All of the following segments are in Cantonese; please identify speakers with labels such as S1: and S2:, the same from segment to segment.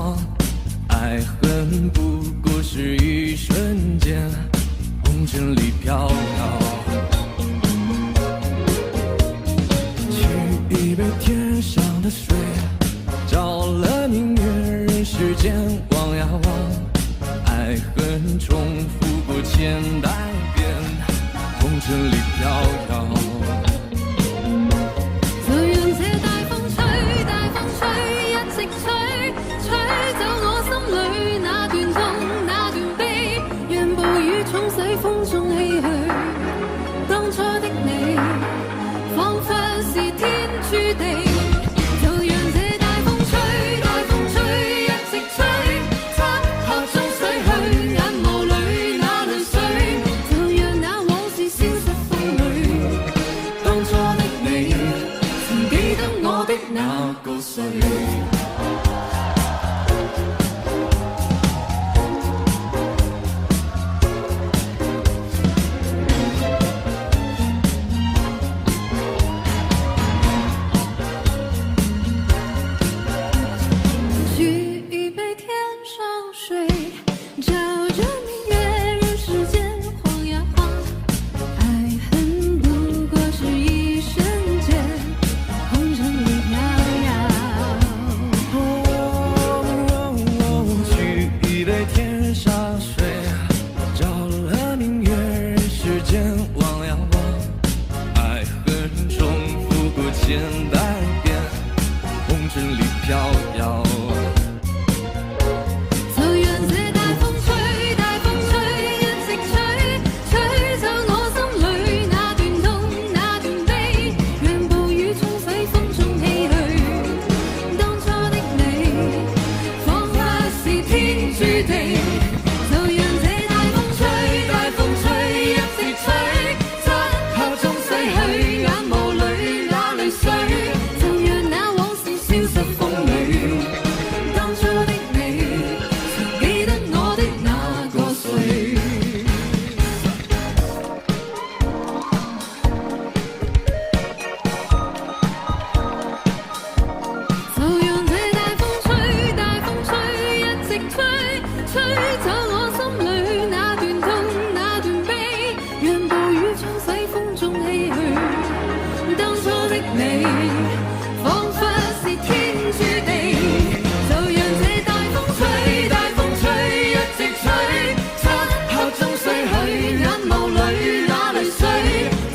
S1: 往，爱恨不过是一瞬间，红尘里飘摇。沏一杯天上的水，照了明月，人世间望呀望，爱恨重复过千代遍，红尘里飘摇。
S2: 就讓這大風吹，大風吹，一直吹，吹走我心裏那段痛，那段悲，讓暴雨沖洗風中唏噓。當初的你，彷彿是天注定。就讓這大風吹，大風吹，一直吹，漆黑中洗去眼眸裏那淚水，就讓那往事消失風裏。當初的你，曾記得我的那個誰？千代遍，红尘里飘摇。就讓這大風吹，大風吹，一直吹，吹走我心裏那段痛，那段悲，讓暴雨沖洗風中唏噓。當初的你，彷彿是天注定。就讓這大風吹，大風吹，一直吹，漆黑中洗去眼眸裏那淚水，就讓那往事消失風裏。當初的你，曾記得我的那個誰？就讓這大風吹，大風吹，一直吹，吹走我心裏那段痛，那段悲，讓暴雨沖洗風中唏噓。當初的你，彷彿是天注定。就讓這大風吹，大風吹，一直吹，漆黑中洗去眼眸裏那淚水，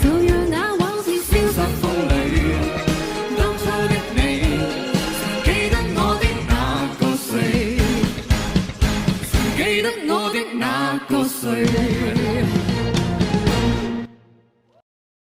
S2: 就讓那往事消失風裏。當初的你，曾記得我的那個誰？曾記得我的那個誰？